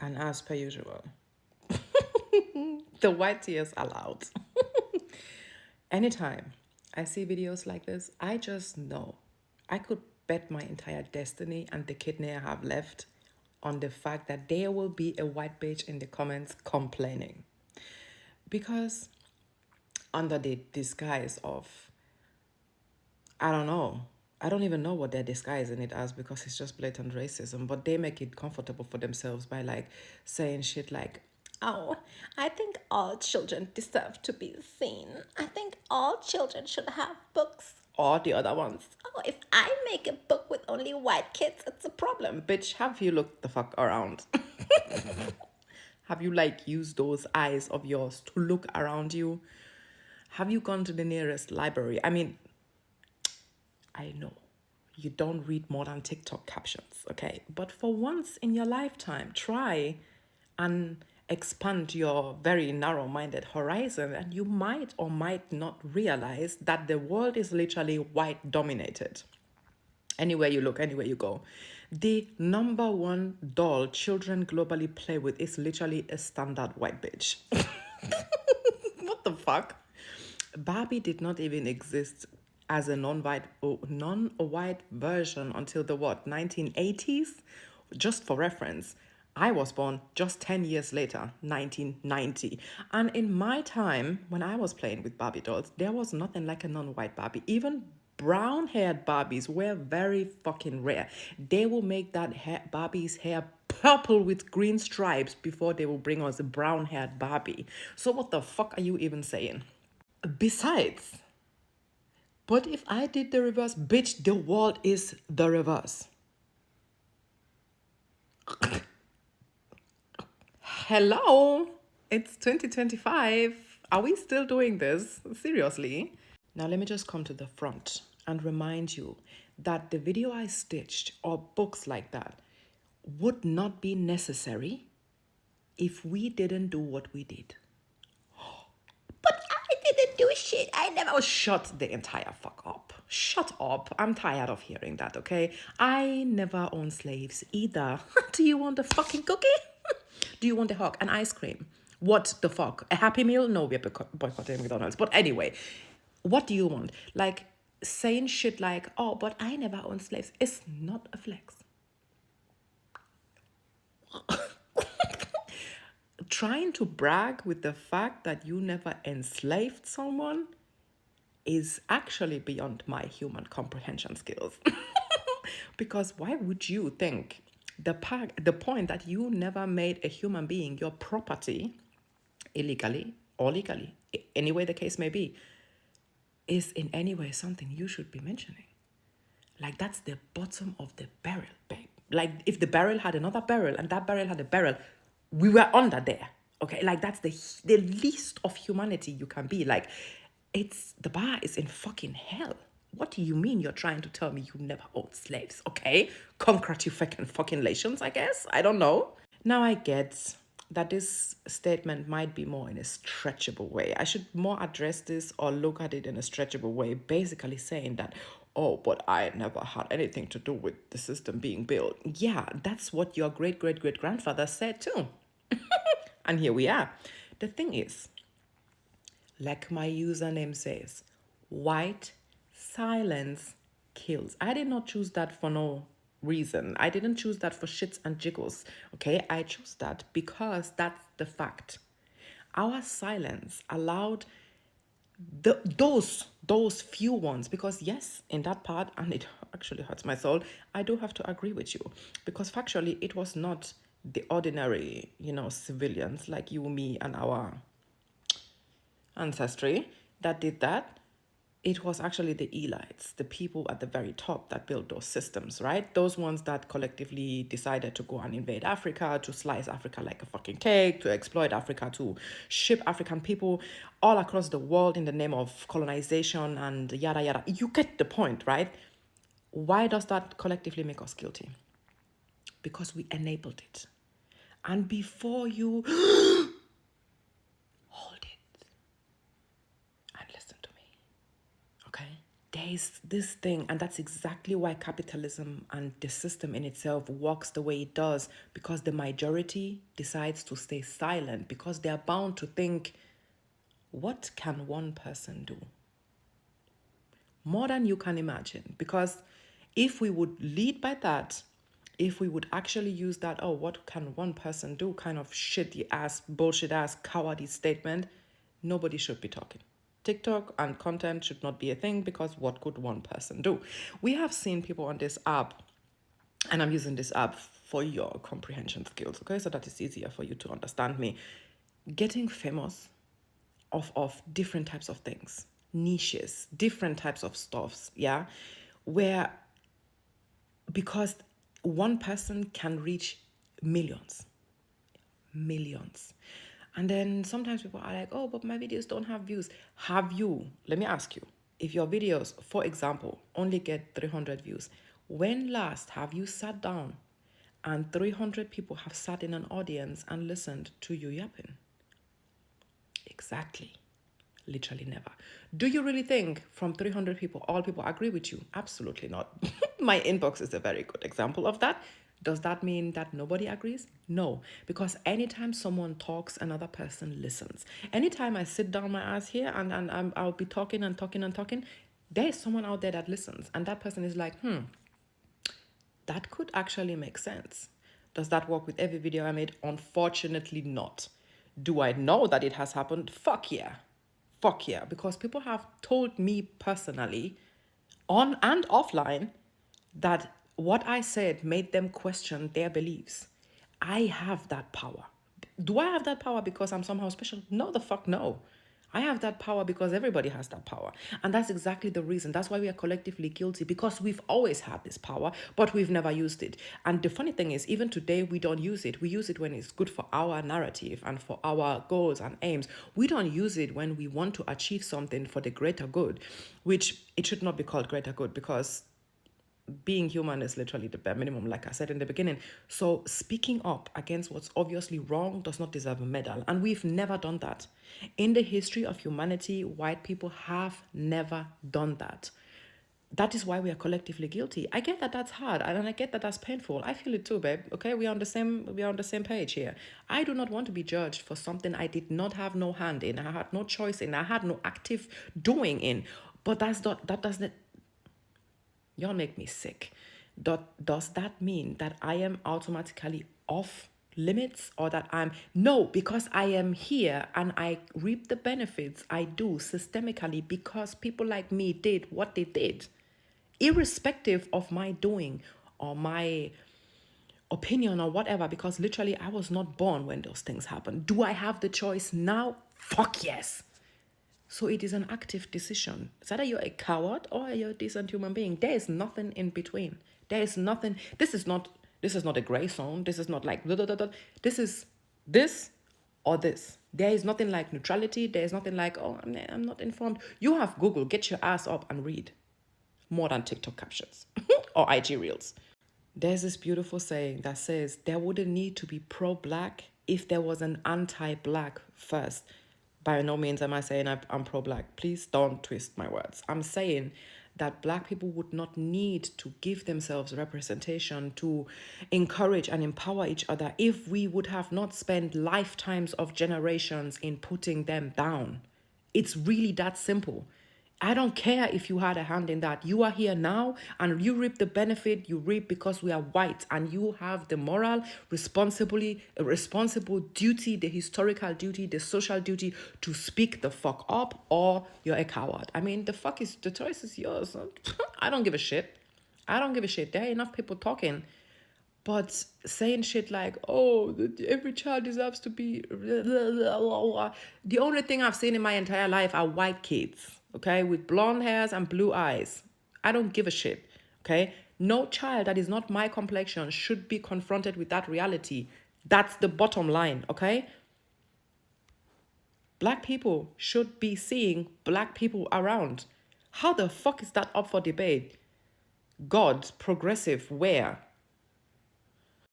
And as per usual, the white tears are loud. Anytime I see videos like this, I just know I could bet my entire destiny and the kidney I have left on the fact that there will be a white bitch in the comments complaining. Because under the disguise of, I don't know, I don't even know what they're disguising it as because it's just blatant racism, but they make it comfortable for themselves by like saying shit like, oh, I think all children deserve to be seen. I think all children should have books. Or the other ones, oh, if I make a book with only white kids, it's a problem. Bitch, have you looked the fuck around? Have you like used those eyes of yours to look around you? Have you gone to the nearest library? I mean, I know you don't read more than TikTok captions, okay? But for once in your lifetime, try and expand your very narrow-minded horizon, and you might or might not realize that the world is literally white dominated. Anywhere you look, anywhere you go. The number one doll children globally play with is literally a standard white bitch. What the fuck? Barbie did not even exist as a non-white version until the what, 1980s? Just for reference, I was born just 10 years later, 1990. And in my time, when I was playing with Barbie dolls, there was nothing like a non-white Barbie. Even brown-haired Barbies were very fucking rare. They will make that Barbie's hair purple with green stripes before they will bring us a brown-haired Barbie. So what the fuck are you even saying? Besides, but if I did the reverse, bitch, the world is the reverse. Hello, it's 2025. Are we still doing this? Seriously? Now, let me just come to the front and remind you that the video I stitched or books like that would not be necessary if we didn't do what we did. But I didn't do shit. I never. Oh, shut the entire fuck up. Shut up. I'm tired of hearing that, okay? I never owned slaves either. Do you want a fucking cookie? Do you want a hug? An ice cream? What the fuck? A Happy Meal? No, we're boycotting McDonald's. But anyway, what do you want? Like saying shit like, oh, but I never owned slaves is not a flex. Trying to brag with the fact that you never enslaved someone is actually beyond my human comprehension skills. Because why would you think the point that you never made a human being your property illegally or legally, any way the case may be, is in any way something you should be mentioning? Like, that's the bottom of the barrel, babe. Like, if the barrel had another barrel and that barrel had a barrel, we were under there. Okay, like that's the least of humanity you can be. Like, it's the bar is in fucking hell. What do you mean you're trying to tell me you never owned slaves? Okay, congratulations, I guess. I don't know. Now I get that this statement might be more in a stretchable way. I should more address this or look at it in a stretchable way, basically saying that, oh, but I never had anything to do with the system being built. Yeah, that's what your great-great-great-grandfather said too. And here we are. The thing is, like my username says, white silence kills. I did not choose that for no reason. I didn't choose that for shits and jiggles. Okay, I chose that because that's the fact. Our silence allowed those few ones, because yes, in that part, and it actually hurts my soul, I do have to agree with you, because factually it was not the ordinary, civilians like you, me, and our ancestry that did that. It was actually the elites, the people at the very top that built those systems, right? Those ones that collectively decided to go and invade Africa, to slice Africa like a fucking cake, to exploit Africa, to ship African people all across the world in the name of colonization and yada yada. You get the point, right? Why does that collectively make us guilty? Because we enabled it. And before you hold it and listen to me, okay? there is this thing, and that's exactly why capitalism and the system in itself works the way it does, because the majority decides to stay silent because they are bound to think, what can one person do? More than you can imagine. Because if we would lead by that, if we would actually use that, oh, what can one person do, kind of shitty ass, bullshit ass, cowardly statement, nobody should be talking. TikTok and content should not be a thing, because what could one person do? We have seen people on this app, and I'm using this app for your comprehension skills, okay, so that it's easier for you to understand me, getting famous of different types of things, niches, different types of stuffs, yeah, where, because one person can reach millions. And then sometimes people are like, oh, but my videos don't have views. Have you, let me ask you, if your videos, for example, only get 300 views, when last have you sat down and 300 people have sat in an audience and listened to you yapping? Exactly. Literally never. Do you really think from 300 people, all people agree with you? Absolutely not. My inbox is a very good example of that. Does that mean that nobody agrees? No, because anytime someone talks, another person listens. Anytime I sit down my ass here and I'll be talking and talking and talking, there is someone out there that listens, and that person is like, that could actually make sense. Does that work with every video I made? Unfortunately not. Do I know that it has happened? Fuck yeah. Fuck yeah. Because people have told me personally, on and offline, that what I said made them question their beliefs. I have that power. Do I have that power because I'm somehow special? No, the fuck no. I have that power because everybody has that power. And that's exactly the reason. That's why we are collectively guilty, because we've always had this power, but we've never used it. And the funny thing is, even today, we don't use it. We use it when it's good for our narrative and for our goals and aims. We don't use it when we want to achieve something for the greater good, which it should not be called greater good, because being human is literally the bare minimum, like I said in the beginning. So speaking up against what's obviously wrong does not deserve a medal. And we've never done that. In the history of humanity, white people have never done that. That is why we are collectively guilty. I get that that's hard, and I get that that's painful. I feel it too, babe. Okay, we are on the same page here. I do not want to be judged for something I did not have no hand in. I had no choice in. I had no active doing in. But that doesn't. Y'all make me sick. Does that mean that I am automatically off limits, or that I'm no, because I am here and I reap the benefits I do systemically because people like me did what they did, irrespective of my doing or my opinion or whatever, because literally I was not born when those things happened. Do I have the choice now? Fuck yes. So it is an active decision. It's either you're a coward or you're a decent human being. There is nothing in between. There is nothing. This is not a gray zone. This is not like blah, blah, blah, blah. This is this or this. There is nothing like neutrality. There is nothing like, oh, I'm not informed. You have Google. Get your ass up and read. More than TikTok captions or IG reels. There's this beautiful saying that says there wouldn't need to be pro-black if there was an anti-black first. By no means am I saying I'm pro-black. Please don't twist my words. I'm saying that black people would not need to give themselves representation to encourage and empower each other if we would have not spent lifetimes of generations in putting them down. It's really that simple. I don't care if you had a hand in that. You are here now and you reap the benefit you reap because we are white, and you have the moral, responsible duty, the historical duty, the social duty to speak the fuck up, or you're a coward. I mean, the choice is yours. I don't give a shit. I don't give a shit. There are enough people talking. But saying shit like, oh, every child deserves to be... The only thing I've seen in my entire life are white kids, okay, with blonde hairs and blue eyes. I don't give a shit, okay? No child that is not my complexion should be confronted with that reality. That's the bottom line, okay? Black people should be seeing black people around. How the fuck is that up for debate? God, progressive, where?